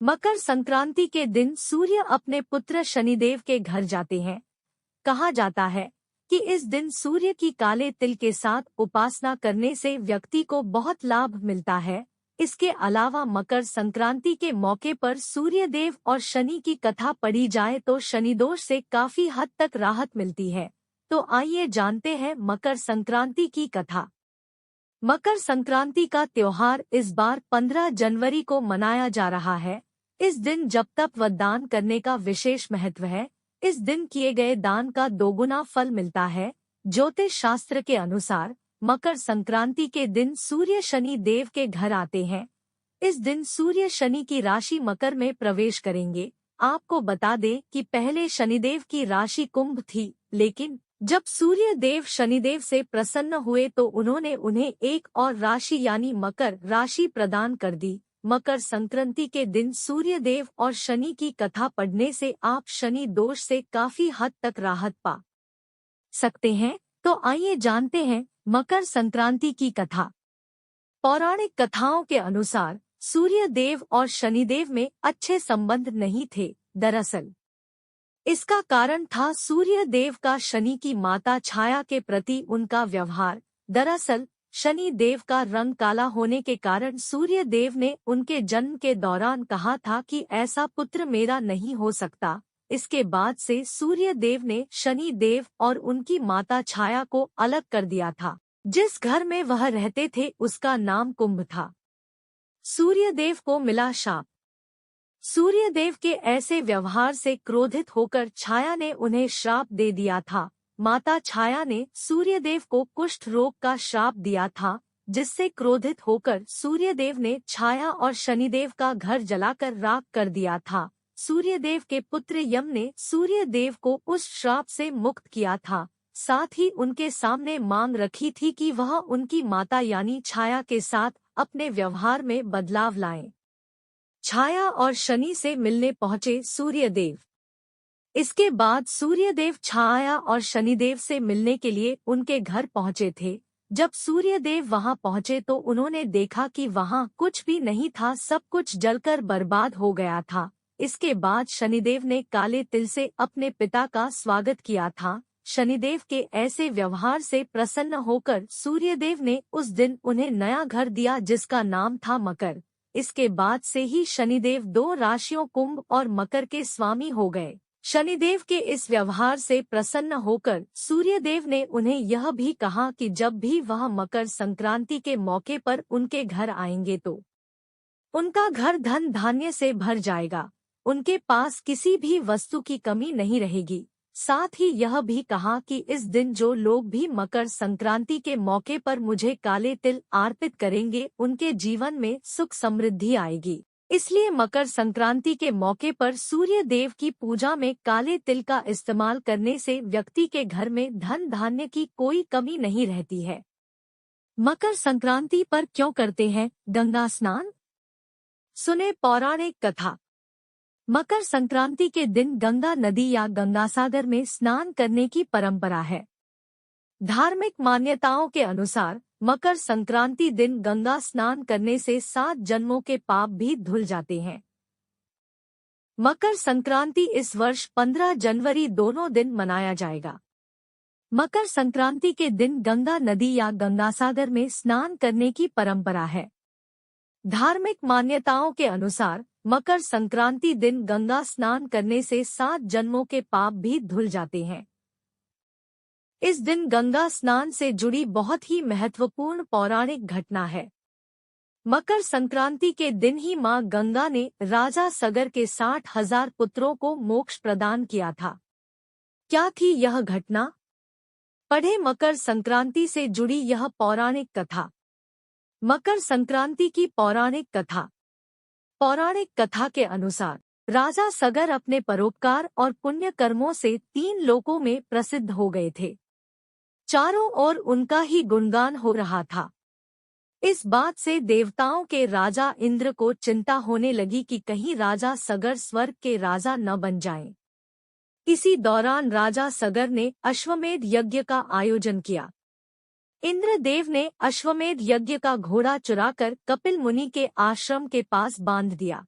मकर संक्रांति के दिन सूर्य अपने पुत्र शनिदेव के घर जाते हैं। कहा जाता है कि इस दिन सूर्य की काले तिल के साथ उपासना करने से व्यक्ति को बहुत लाभ मिलता है। इसके अलावा मकर संक्रांति के मौके पर सूर्य देव और शनि की कथा पढ़ी जाए तो शनि दोष से काफी हद तक राहत मिलती है। तो आइए जानते हैं मकर संक्रांति की कथा। मकर संक्रांति का त्योहार इस बार 15 जनवरी को मनाया जा रहा है। इस दिन जप तप व दान करने का विशेष महत्व है। इस दिन किए गए दान का दोगुना फल मिलता है। ज्योतिष शास्त्र के अनुसार मकर संक्रांति के दिन सूर्य शनि देव के घर आते हैं। इस दिन सूर्य शनि की राशि मकर में प्रवेश करेंगे। आपको बता दें कि पहले शनिदेव की राशि कुंभ थी, लेकिन जब सूर्य देव शनिदेव से प्रसन्न हुए तो उन्होंने उन्हें एक और राशि यानी मकर राशि प्रदान कर दी। मकर संक्रांति के दिन सूर्य देव और शनि की कथा पढ़ने से आप शनि दोष से काफी हद तक राहत पा सकते हैं। तो आइए जानते हैं मकर संक्रांति की कथा। पौराणिक कथाओं के अनुसार सूर्य देव और शनिदेव में अच्छे संबंध नहीं थे। दरअसल इसका कारण था सूर्य देव का शनि की माता छाया के प्रति उनका व्यवहार। दरअसल शनि देव का रंग काला होने के कारण सूर्य देव ने उनके जन्म के दौरान कहा था कि ऐसा पुत्र मेरा नहीं हो सकता। इसके बाद से सूर्य देव ने शनि देव और उनकी माता छाया को अलग कर दिया था। जिस घर में वह रहते थे उसका नाम कुंभ था। सूर्य देव को मिला शाप। सूर्य देव के ऐसे व्यवहार से क्रोधित होकर छाया ने उन्हें श्राप दे दिया था। माता छाया ने सूर्यदेव को कुष्ठ रोग का श्राप दिया था, जिससे क्रोधित होकर सूर्यदेव ने छाया और शनिदेव का घर जलाकर राख कर दिया था। सूर्यदेव के पुत्र यम ने सूर्यदेव को उस श्राप से मुक्त किया था। साथ ही उनके सामने मांग रखी थी कि वह उनकी माता यानी छाया के साथ अपने व्यवहार में बदलाव लाएं। छाया और शनि से मिलने पहुंचे सूर्यदेव। इसके बाद सूर्यदेव छाया और शनिदेव से मिलने के लिए उनके घर पहुंचे थे। जब सूर्यदेव वहां पहुंचे तो उन्होंने देखा कि वहां कुछ भी नहीं था, सब कुछ जलकर बर्बाद हो गया था। इसके बाद शनिदेव ने काले तिल से अपने पिता का स्वागत किया था। शनिदेव के ऐसे व्यवहार से प्रसन्न होकर सूर्यदेव ने उस दिन उन्हें नया घर दिया जिसका नाम था मकर। इसके बाद से ही शनिदेव 2 राशियों कुंभ और मकर के स्वामी हो गए। शनिदेव के इस व्यवहार से प्रसन्न होकर सूर्यदेव ने उन्हें यह भी कहा कि जब भी वह मकर संक्रांति के मौके पर उनके घर आएंगे तो उनका घर धन धान्य से भर जाएगा, उनके पास किसी भी वस्तु की कमी नहीं रहेगी। साथ ही यह भी कहा कि इस दिन जो लोग भी मकर संक्रांति के मौके पर मुझे काले तिल अर्पित करेंगे उनके जीवन में सुख समृद्धि आएगी। इसलिए मकर संक्रांति के मौके पर सूर्य देव की पूजा में काले तिल का इस्तेमाल करने से व्यक्ति के घर में धन धान्य की कोई कमी नहीं रहती है। मकर संक्रांति पर क्यों करते हैं गंगा स्नान? सुने पौराणिक कथा। मकर संक्रांति के दिन गंगा नदी या गंगासागर में स्नान करने की परंपरा है। धार्मिक मान्यताओं के अनुसार मकर संक्रांति दिन गंगा स्नान करने से 7 जन्मों के पाप भी धुल जाते हैं। मकर संक्रांति इस वर्ष 15 जनवरी दोनों दिन मनाया जाएगा। मकर संक्रांति के दिन गंगा नदी या गंगासागर में स्नान करने की परंपरा है। धार्मिक मान्यताओं के अनुसार मकर संक्रांति दिन गंगा स्नान करने से 7 जन्मों के पाप भी धुल जाते हैं। इस दिन गंगा स्नान से जुड़ी बहुत ही महत्वपूर्ण पौराणिक घटना है। मकर संक्रांति के दिन ही मां गंगा ने राजा सगर के 60,000 पुत्रों को मोक्ष प्रदान किया था। क्या थी यह घटना? पढ़े मकर संक्रांति से जुड़ी यह पौराणिक कथा। मकर संक्रांति की पौराणिक कथा। पौराणिक कथा के अनुसार राजा सगर अपने परोपकार और पुण्य कर्मों से 3 लोकों में प्रसिद्ध हो गए थे। चारों ओर उनका ही गुणगान हो रहा था। इस बात से देवताओं के राजा इंद्र को चिंता होने लगी कि कहीं राजा सगर स्वर्ग के राजा न बन जाएं। इसी दौरान राजा सगर ने अश्वमेध यज्ञ का आयोजन किया। इंद्रदेव ने अश्वमेध यज्ञ का घोड़ा चुराकर कपिल मुनि के आश्रम के पास बांध दिया।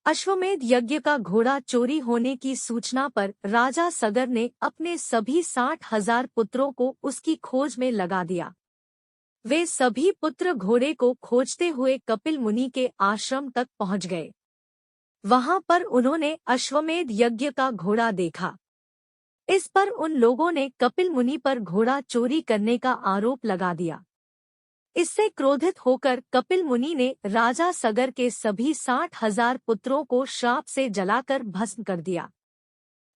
अश्वमेध यज्ञ का घोड़ा चोरी होने की सूचना पर राजा सगर ने अपने सभी 60,000 पुत्रों को उसकी खोज में लगा दिया। वे सभी पुत्र घोड़े को खोजते हुए कपिल मुनि के आश्रम तक पहुंच गए। वहां पर उन्होंने अश्वमेध यज्ञ का घोड़ा देखा। इस पर उन लोगों ने कपिल मुनि पर घोड़ा चोरी करने का आरोप लगा दिया। इससे क्रोधित होकर कपिल मुनि ने राजा सगर के सभी 60,000 पुत्रों को श्राप से जलाकर भस्म कर दिया।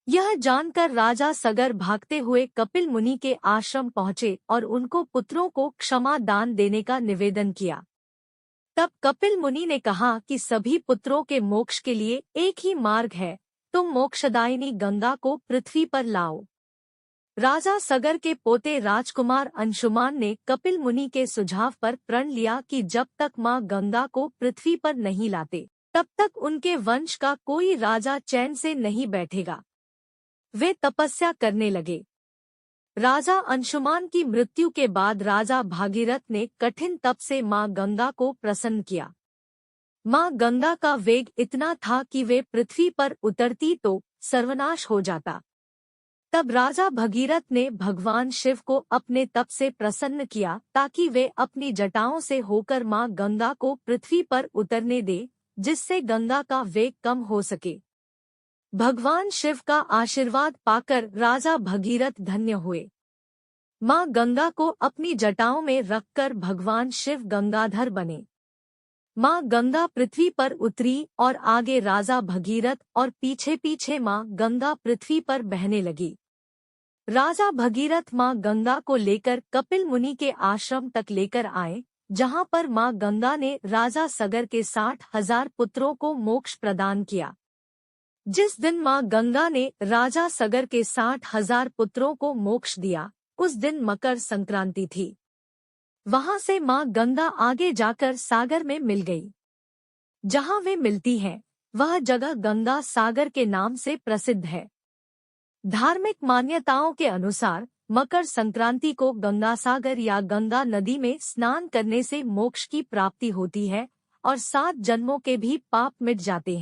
यह जानकर राजा सगर भागते हुए कपिल मुनि के आश्रम पहुंचे और उनको पुत्रों को क्षमा दान देने का निवेदन किया। तब कपिल मुनि ने कहा कि सभी पुत्रों के मोक्ष के लिए एक ही मार्ग है, तुम मोक्षदायिनी गंगा को पृथ्वी पर लाओ। राजा सगर के पोते राजकुमार अंशुमान ने कपिल मुनि के सुझाव पर प्रण लिया कि जब तक मां गंगा को पृथ्वी पर नहीं लाते, तब तक उनके वंश का कोई राजा चैन से नहीं बैठेगा। वे तपस्या करने लगे। राजा अंशुमान की मृत्यु के बाद राजा भागीरथ ने कठिन तप से मां गंगा को प्रसन्न किया। मां गंगा का वेग इतना था कि वे पृथ्वी पर उतरती तो सर्वनाश हो जाता। तब राजा भगीरथ ने भगवान शिव को अपने तप से प्रसन्न किया ताकि वे अपनी जटाओं से होकर मां गंगा को पृथ्वी पर उतरने दे, जिससे गंगा का वेग कम हो सके। भगवान शिव का आशीर्वाद पाकर राजा भगीरथ धन्य हुए। मां गंगा को अपनी जटाओं में रखकर भगवान शिव गंगाधर बने। मां गंगा पृथ्वी पर उतरी और आगे राजा भगीरथ और पीछे पीछे मां गंगा पृथ्वी पर बहने लगी। राजा भगीरथ मां गंगा को लेकर कपिल मुनि के आश्रम तक लेकर आए, जहां पर मां गंगा ने राजा सगर के 60,000 पुत्रों को मोक्ष प्रदान किया। जिस दिन मां गंगा ने राजा सगर के 60,000 पुत्रों को मोक्ष दिया, उस दिन मकर संक्रांति थी। वहां से मां गंगा आगे जाकर सागर में मिल गई। जहां वे मिलती हैं, वह जगह गंगा सागर के नाम से प्रसिद्ध है। धार्मिक मान्यताओं के अनुसार मकर संक्रांति को गंगा सागर या गंगा नदी में स्नान करने से मोक्ष की प्राप्ति होती है और 7 जन्मों के भी पाप मिट जाते हैं।